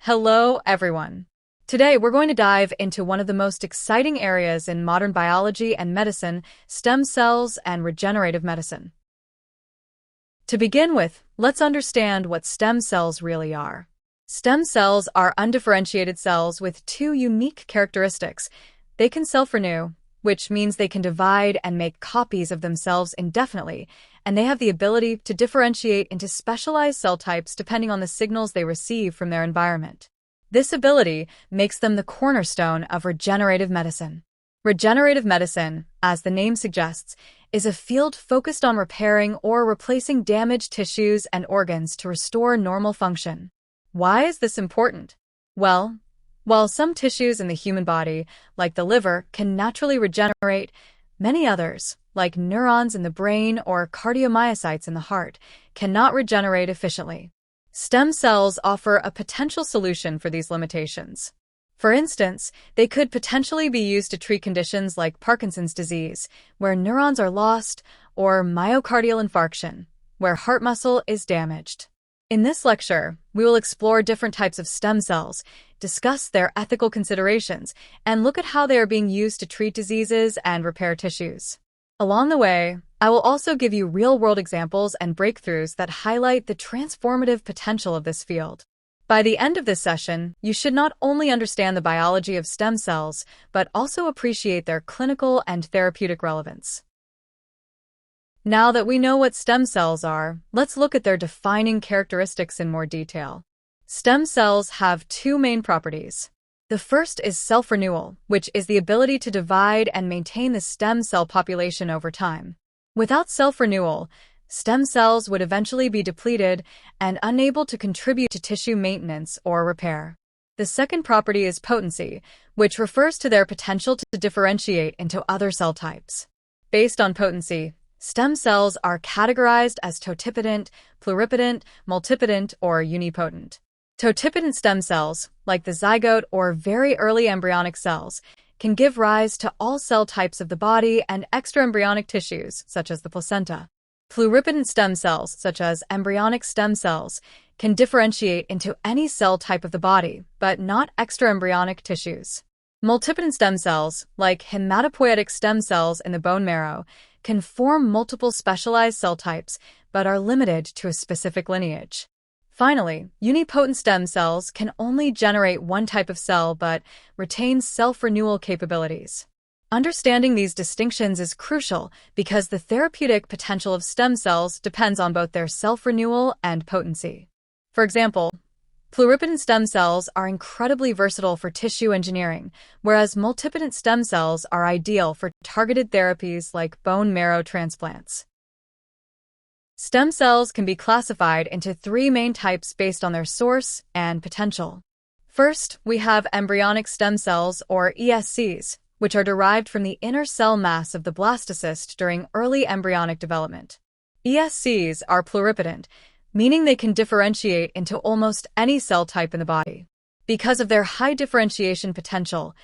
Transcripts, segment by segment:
Hello, everyone. Today, we're going to dive into one of the most exciting areas in modern biology and medicine, stem cells and regenerative medicine. To begin with, let's understand what stem cells really are. Stem cells are undifferentiated cells with two unique characteristics. They can self-renew, which means they can divide and make copies of themselves indefinitely, and they have the ability to differentiate into specialized cell types depending on the signals they receive from their environment. This ability makes them the cornerstone of regenerative medicine. Regenerative medicine, as the name suggests, is a field focused on repairing or replacing damaged tissues and organs to restore normal function. Why is this important? Well, while some tissues in the human body, like the liver, can naturally regenerate, many others, like neurons in the brain or cardiomyocytes in the heart, cannot regenerate efficiently. Stem cells offer a potential solution for these limitations. For instance, they could potentially be used to treat conditions like Parkinson's disease, where neurons are lost, or myocardial infarction, where heart muscle is damaged. In this lecture, we will explore different types of stem cells, discuss their ethical considerations, and look at how they are being used to treat diseases and repair tissues. Along the way, I will also give you real-world examples and breakthroughs that highlight the transformative potential of this field. By the end of this session, you should not only understand the biology of stem cells, but also appreciate their clinical and therapeutic relevance. Now that we know what stem cells are, let's look at their defining characteristics in more detail. Stem cells have two main properties. The first is self-renewal, which is the ability to divide and maintain the stem cell population over time. Without self-renewal, stem cells would eventually be depleted and unable to contribute to tissue maintenance or repair. The second property is potency, which refers to their potential to differentiate into other cell types. Based on potency, stem cells are categorized as totipotent, pluripotent, multipotent, or unipotent. Totipotent stem cells, like the zygote or very early embryonic cells, can give rise to all cell types of the body and extraembryonic tissues, such as the placenta. Pluripotent stem cells, such as embryonic stem cells, can differentiate into any cell type of the body, but not extraembryonic tissues. Multipotent stem cells, like hematopoietic stem cells in the bone marrow, can form multiple specialized cell types, but are limited to a specific lineage. Finally, unipotent stem cells can only generate one type of cell but retain self-renewal capabilities. Understanding these distinctions is crucial because the therapeutic potential of stem cells depends on both their self-renewal and potency. For example, pluripotent stem cells are incredibly versatile for tissue engineering, whereas multipotent stem cells are ideal for targeted therapies like bone marrow transplants. Stem cells can be classified into three main types based on their source and potential. First, we have embryonic stem cells, or ESCs, which are derived from the inner cell mass of the blastocyst during early embryonic development. ESCs are pluripotent, meaning they can differentiate into almost any cell type in the body. Because of their high differentiation potential,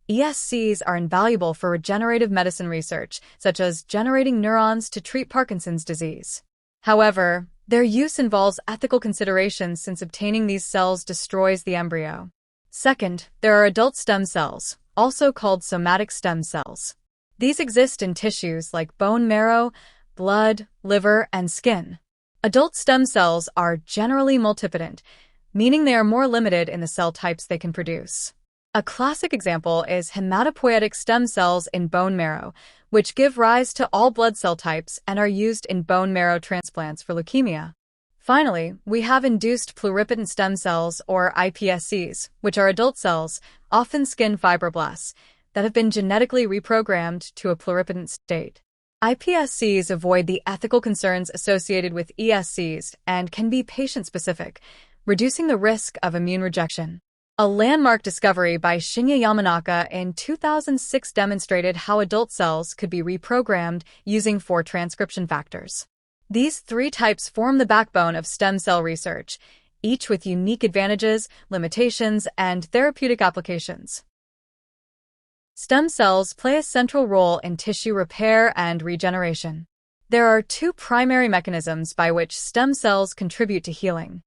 ESCs are invaluable for regenerative medicine research, such as generating neurons to treat Parkinson's disease. However, their use involves ethical considerations since obtaining these cells destroys the embryo. Second, there are adult stem cells, also called somatic stem cells. These exist in tissues like bone marrow, blood, liver, and skin. Adult stem cells are generally multipotent, meaning they are more limited in the cell types they can produce. A classic example is hematopoietic stem cells in bone marrow, which give rise to all blood cell types and are used in bone marrow transplants for leukemia. Finally, we have induced pluripotent stem cells, or iPSCs, which are adult cells, often skin fibroblasts, that have been genetically reprogrammed to a pluripotent state. iPSCs avoid the ethical concerns associated with ESCs and can be patient-specific, reducing the risk of immune rejection. A landmark discovery by Shinya Yamanaka in 2006 demonstrated how adult cells could be reprogrammed using 4 transcription factors. These 3 types form the backbone of stem cell research, each with unique advantages, limitations, and therapeutic applications. Stem cells play a central role in tissue repair and regeneration. There are 2 primary mechanisms by which stem cells contribute to healing.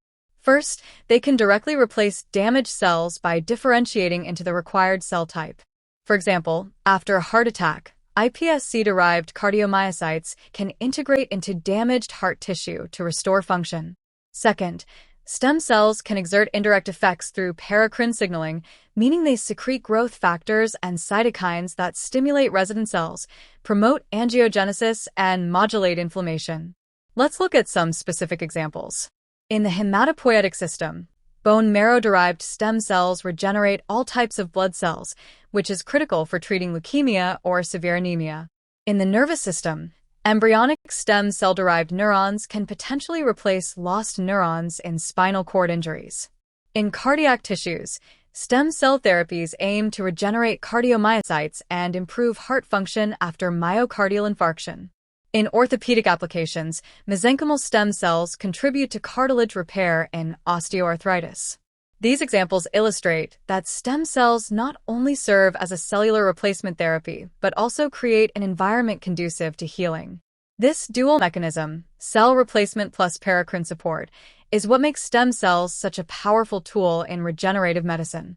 First, they can directly replace damaged cells by differentiating into the required cell type. For example, after a heart attack, iPSC-derived cardiomyocytes can integrate into damaged heart tissue to restore function. Second, stem cells can exert indirect effects through paracrine signaling, meaning they secrete growth factors and cytokines that stimulate resident cells, promote angiogenesis, and modulate inflammation. Let's look at some specific examples. In the hematopoietic system, bone marrow-derived stem cells regenerate all types of blood cells, which is critical for treating leukemia or severe anemia. In the nervous system, embryonic stem cell-derived neurons can potentially replace lost neurons in spinal cord injuries. In cardiac tissues, stem cell therapies aim to regenerate cardiomyocytes and improve heart function after myocardial infarction. In orthopedic applications, mesenchymal stem cells contribute to cartilage repair in osteoarthritis. These examples illustrate that stem cells not only serve as a cellular replacement therapy, but also create an environment conducive to healing. This dual mechanism, cell replacement plus paracrine support, is what makes stem cells such a powerful tool in regenerative medicine.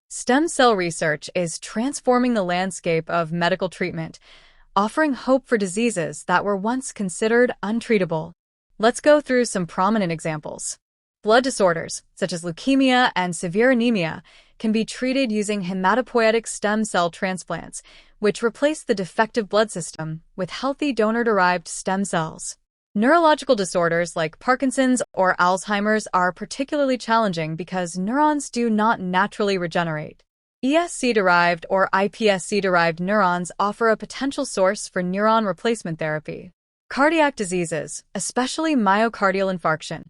Stem cell research is transforming the landscape of medical treatment, offering hope for diseases that were once considered untreatable. Let's go through some prominent examples. Blood disorders, such as leukemia and severe anemia, can be treated using hematopoietic stem cell transplants, which replace the defective blood system with healthy donor-derived stem cells. Neurological disorders like Parkinson's or Alzheimer's are particularly challenging because neurons do not naturally regenerate. ESC-derived or iPSC-derived neurons offer a potential source for neuron replacement therapy. Cardiac diseases, especially myocardial infarction,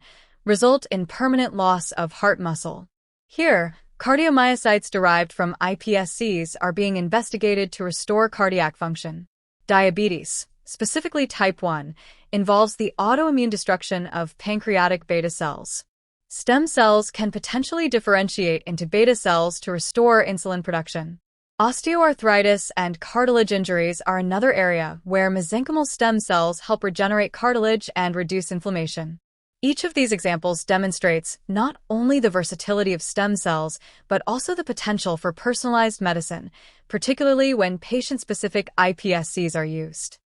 result in permanent loss of heart muscle. Here, cardiomyocytes derived from iPSCs are being investigated to restore cardiac function. Diabetes, specifically type 1, involves the autoimmune destruction of pancreatic beta cells. Stem cells can potentially differentiate into beta cells to restore insulin production. Osteoarthritis and cartilage injuries are another area where mesenchymal stem cells help regenerate cartilage and reduce inflammation. Each of these examples demonstrates not only the versatility of stem cells, but also the potential for personalized medicine, particularly when patient-specific iPSCs are used.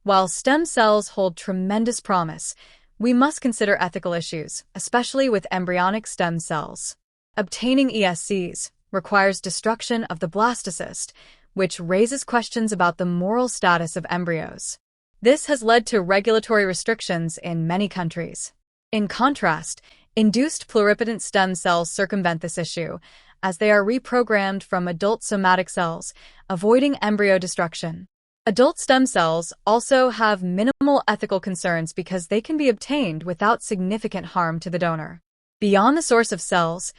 While stem cells hold tremendous promise, we must consider ethical issues, especially with embryonic stem cells. Obtaining ESCs requires destruction of the blastocyst, which raises questions about the moral status of embryos. This has led to regulatory restrictions in many countries. In contrast, induced pluripotent stem cells circumvent this issue, as they are reprogrammed from adult somatic cells, avoiding embryo destruction. Adult stem cells also have minimal ethical concerns because they can be obtained without significant harm to the donor. Beyond the source of cells,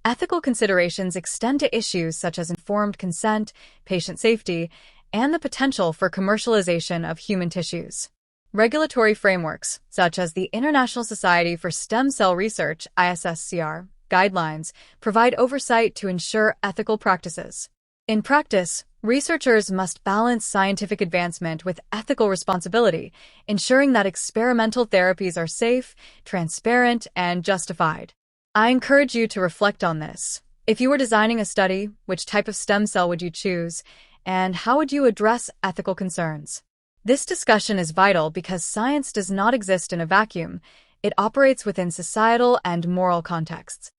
ethical considerations extend to issues such as informed consent, patient safety, and the potential for commercialization of human tissues. Regulatory frameworks, such as the International Society for Stem Cell Research (ISSCR) guidelines, provide oversight to ensure ethical practices. In practice, researchers must balance scientific advancement with ethical responsibility, ensuring that experimental therapies are safe, transparent, and justified. I encourage you to reflect on this. If you were designing a study, which type of stem cell would you choose, and how would you address ethical concerns? This discussion is vital because science does not exist in a vacuum. It operates within societal and moral contexts.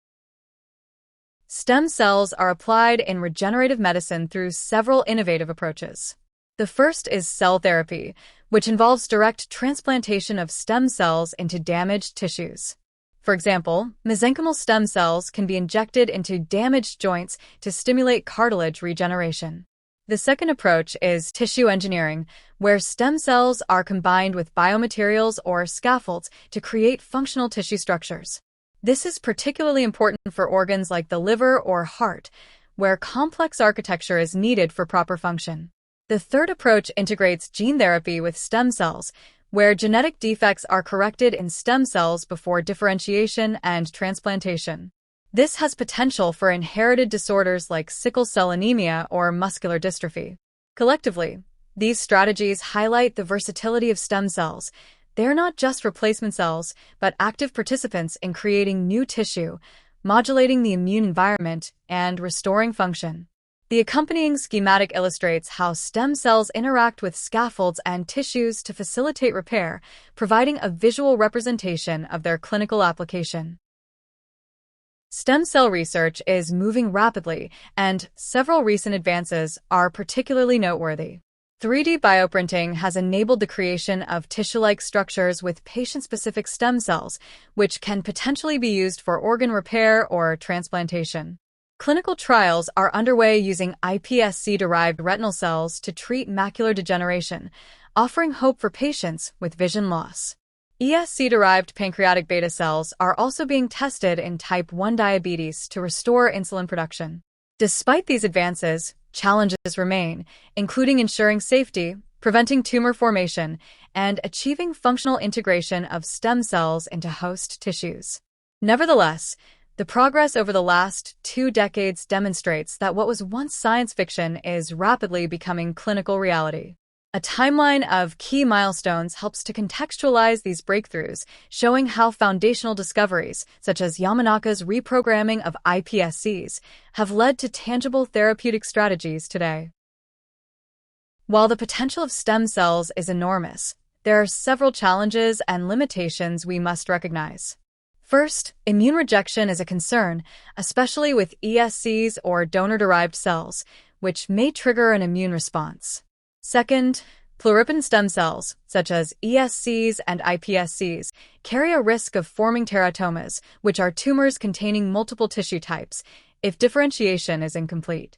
Stem cells are applied in regenerative medicine through several innovative approaches. The first is cell therapy, which involves direct transplantation of stem cells into damaged tissues. For example, mesenchymal stem cells can be injected into damaged joints to stimulate cartilage regeneration. The second approach is tissue engineering, where stem cells are combined with biomaterials or scaffolds to create functional tissue structures. This is particularly important for organs like the liver or heart, where complex architecture is needed for proper function. The third approach integrates gene therapy with stem cells, where genetic defects are corrected in stem cells before differentiation and transplantation. This has potential for inherited disorders like sickle cell anemia or muscular dystrophy. Collectively, these strategies highlight the versatility of stem cells, They're not just replacement cells, but active participants in creating new tissue, modulating the immune environment, and restoring function. The accompanying schematic illustrates how stem cells interact with scaffolds and tissues to facilitate repair, providing a visual representation of their clinical application. Stem cell research is moving rapidly, and several recent advances are particularly noteworthy. 3D bioprinting has enabled the creation of tissue-like structures with patient-specific stem cells, which can potentially be used for organ repair or transplantation. Clinical trials are underway using iPSC-derived retinal cells to treat macular degeneration, offering hope for patients with vision loss. ESC-derived pancreatic beta cells are also being tested in type 1 diabetes to restore insulin production. Despite these advances, challenges remain, including ensuring safety, preventing tumor formation, and achieving functional integration of stem cells into host tissues. Nevertheless, the progress over the last 2 decades demonstrates that what was once science fiction is rapidly becoming clinical reality. A timeline of key milestones helps to contextualize these breakthroughs, showing how foundational discoveries, such as Yamanaka's reprogramming of iPSCs, have led to tangible therapeutic strategies today. While the potential of stem cells is enormous, there are several challenges and limitations we must recognize. First, immune rejection is a concern, especially with ESCs or donor-derived cells, which may trigger an immune response. Second, pluripotent stem cells, such as ESCs and iPSCs, carry a risk of forming teratomas, which are tumors containing multiple tissue types, if differentiation is incomplete.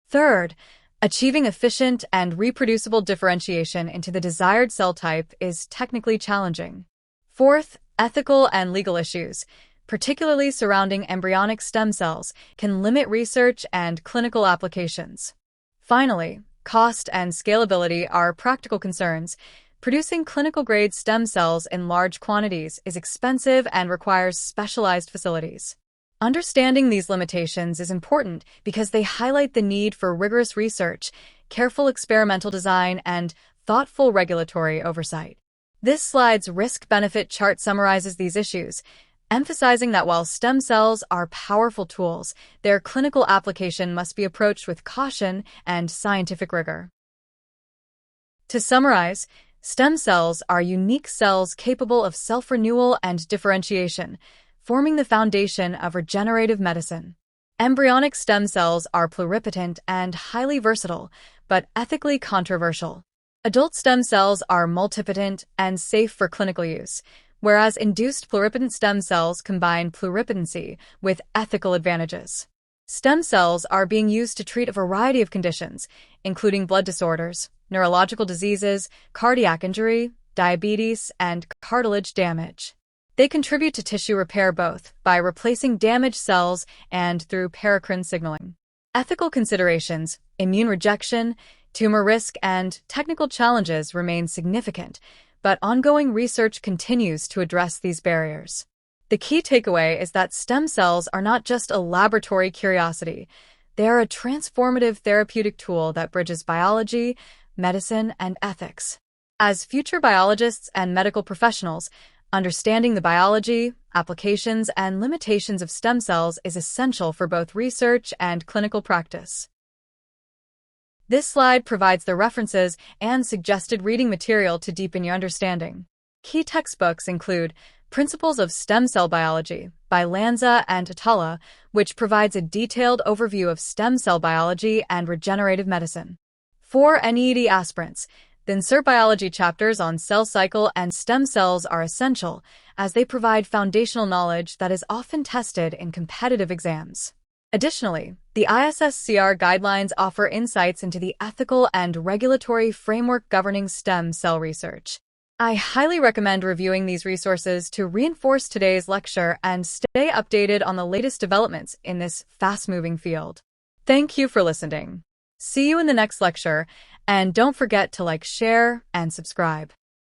Third, achieving efficient and reproducible differentiation into the desired cell type is technically challenging. Fourth, ethical and legal issues, particularly surrounding embryonic stem cells, can limit research and clinical applications. Finally, cost and scalability are practical concerns. Producing clinical-grade stem cells in large quantities is expensive and requires specialized facilities. Understanding these limitations is important because they highlight the need for rigorous research, careful experimental design, and thoughtful regulatory oversight. This slide's risk-benefit chart summarizes these issues, emphasizing that while stem cells are powerful tools, their clinical application must be approached with caution and scientific rigor. To summarize, stem cells are unique cells capable of self-renewal and differentiation, forming the foundation of regenerative medicine. Embryonic stem cells are pluripotent and highly versatile, but ethically controversial. Adult stem cells are multipotent and safe for clinical use, whereas induced pluripotent stem cells combine pluripotency with ethical advantages. Stem cells are being used to treat a variety of conditions, including blood disorders, neurological diseases, cardiac injury, diabetes, and cartilage damage. They contribute to tissue repair both by replacing damaged cells and through paracrine signaling. Ethical considerations, immune rejection, tumor risk, and technical challenges remain significant, but ongoing research continues to address these barriers. The key takeaway is that stem cells are not just a laboratory curiosity. They are a transformative therapeutic tool that bridges biology, medicine, and ethics. As future biologists and medical professionals, understanding the biology, applications, and limitations of stem cells is essential for both research and clinical practice. This slide provides the references and suggested reading material to deepen your understanding. Key textbooks include Principles of Stem Cell Biology by Lanza and Atala, which provides a detailed overview of stem cell biology and regenerative medicine. For NEET aspirants, the Insert Biology chapters on cell cycle and stem cells are essential, as they provide foundational knowledge that is often tested in competitive exams. Additionally, the ISSCR guidelines offer insights into the ethical and regulatory framework governing stem cell research. I highly recommend reviewing these resources to reinforce today's lecture and stay updated on the latest developments in this fast-moving field. Thank you for listening. See you in the next lecture, and don't forget to like, share, and subscribe.